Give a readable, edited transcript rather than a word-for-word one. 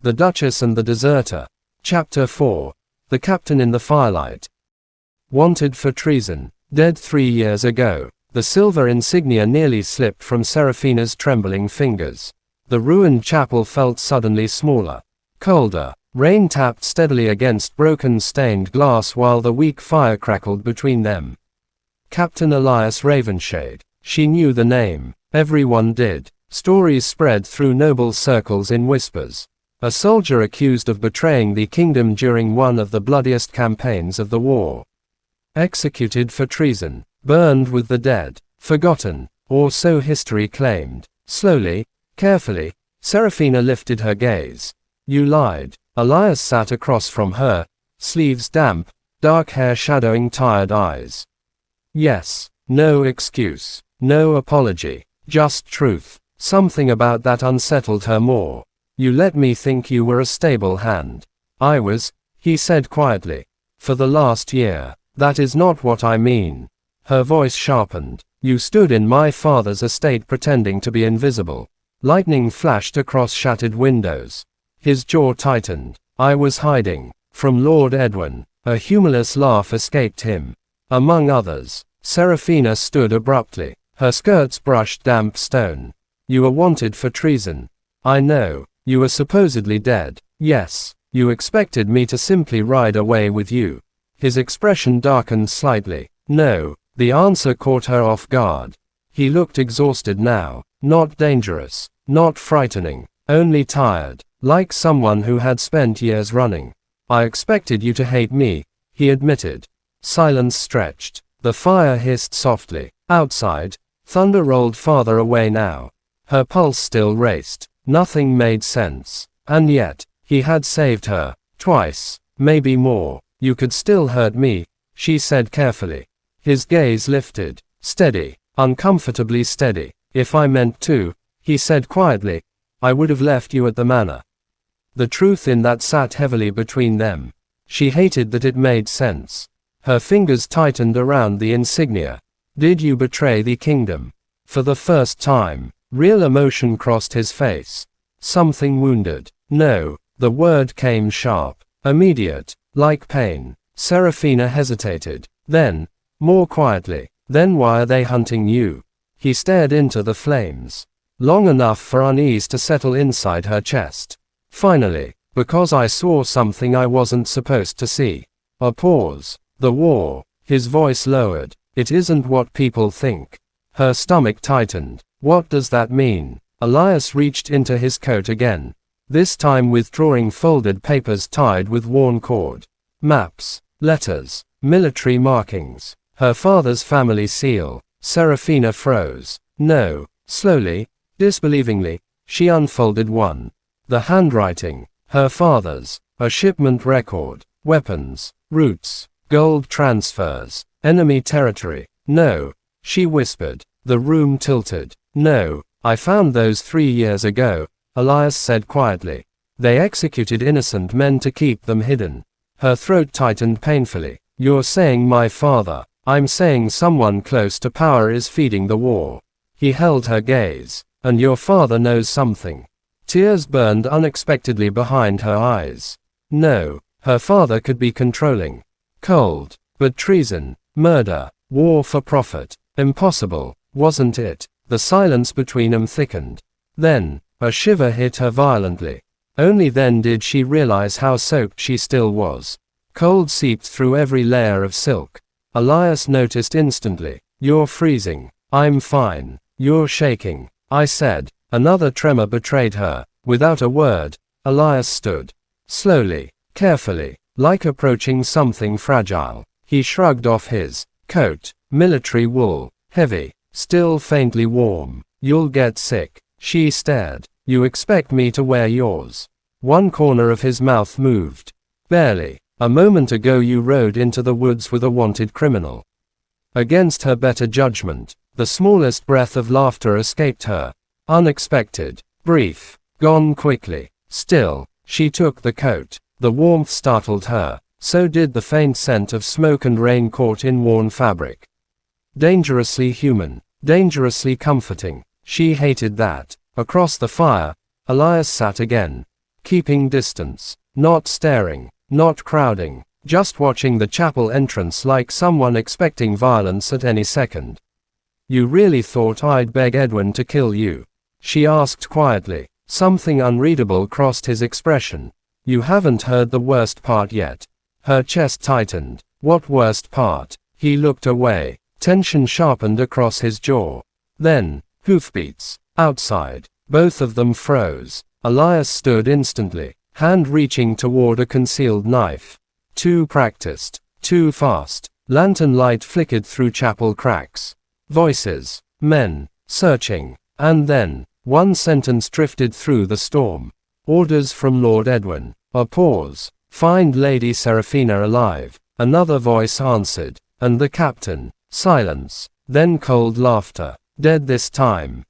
The Duchess and the Deserter. Chapter 4. The Captain in the Firelight. Wanted for treason. Dead 3 years ago. The silver insignia nearly slipped from Serafina's trembling fingers. The ruined chapel felt suddenly smaller. Colder. Rain tapped steadily against broken stained glass while the weak fire crackled between them. Captain Elias Ravenshade. She knew the name. Everyone did. Stories spread through noble circles in whispers. A soldier accused of betraying the kingdom during one of the bloodiest campaigns of the war. Executed for treason. Burned with the dead. Forgotten. Or so history claimed. Slowly, carefully, Serafina lifted her gaze. You lied. Elias sat across from her, sleeves damp, dark hair shadowing tired eyes. Yes. No excuse. No apology. Just truth. Something about that unsettled her more. You let me think you were a stable hand. I was, he said quietly. For the last year. That is not what I mean. Her voice sharpened. You stood in my father's estate pretending to be invisible. Lightning flashed across shattered windows. His jaw tightened. I was hiding. From Lord Edwin. A humorless laugh escaped him. Among others. Serafina stood abruptly. Her skirts brushed damp stone. You were wanted for treason. I know. You were supposedly dead. Yes. You expected me to simply ride away with you. His expression darkened slightly. No. The answer caught her off guard. He looked exhausted now. Not dangerous. Not frightening. Only tired. Like someone who had spent years running. I expected you to hate me, he admitted. Silence stretched. The fire hissed softly. Outside, thunder rolled farther away now. Her pulse still raced. Nothing made sense. And yet, he had saved her. Twice. Maybe more. You could still hurt me, she said carefully. His gaze lifted. Steady. Uncomfortably steady. If I meant to, he said quietly, I would have left you at the manor. The truth in that sat heavily between them. She hated that it made sense. Her fingers tightened around the insignia. Did you betray the kingdom? For the first time, real emotion crossed his face. Something wounded. No. The word came sharp. Immediate. Like pain. Serafina hesitated. Then, more quietly, then why are they hunting you? He stared into the flames. Long enough for unease to settle inside her chest. Finally, because I saw something I wasn't supposed to see. A pause. The war. His voice lowered. It isn't what people think. Her stomach tightened. What does that mean? Elias reached into his coat again. This time withdrawing folded papers tied with worn cord. Maps. Letters. Military markings. Her father's family seal. Serafina froze. No. Slowly, disbelievingly, she unfolded one. The handwriting. Her father's. A shipment record. Weapons. Routes. Gold transfers. Enemy territory. No. She whispered. The room tilted. No. I found those 3 years ago, Elias said quietly. They executed innocent men to keep them hidden. Her throat tightened painfully. You're saying my father. I'm saying someone close to power is feeding the war. He held her gaze. And your father knows something. Tears burned unexpectedly behind her eyes. No. Her father could be controlling. Cold. But treason. Murder. War for profit. Impossible, wasn't it? The silence between them thickened. Then, a shiver hit her violently. Only then did she realize how soaked she still was. Cold seeped through every layer of silk. Elias noticed instantly. You're freezing. I'm fine. You're shaking. I said. Another tremor betrayed her. Without a word, Elias stood. Slowly, carefully, like approaching something fragile. He shrugged off his coat. Military wool. Heavy. Still faintly warm. You'll get sick. She stared. You expect me to wear yours? One corner of his mouth moved. Barely. A moment ago you rode into the woods with a wanted criminal. Against her better judgment, the smallest breath of laughter escaped her. Unexpected. Brief. Gone quickly. Still, she took the coat. The warmth startled her. So did the faint scent of smoke and rain caught in worn fabric. Dangerously human. Dangerously comforting. She hated that. Across the fire, Elias sat again. keeping distance, not staring, not crowding, just watching the chapel entrance like someone expecting violence at any second. "You really thought I'd beg Edwin to kill you?" she asked quietly. Something unreadable crossed his expression. "You haven't heard the worst part yet." Her chest tightened. What worst part? He looked away. Tension sharpened across his jaw. Then, hoofbeats. Outside. Both of them froze. Elias stood instantly, hand reaching toward a concealed knife. Too practiced. Too fast. Lantern light flickered through chapel cracks. Voices. Men. Searching. And then, one sentence drifted through the storm. "Orders from Lord Edwin." A pause. "Find Lady Seraphina alive." Another voice answered. And the captain. Silence. Then cold laughter. "Dead this time."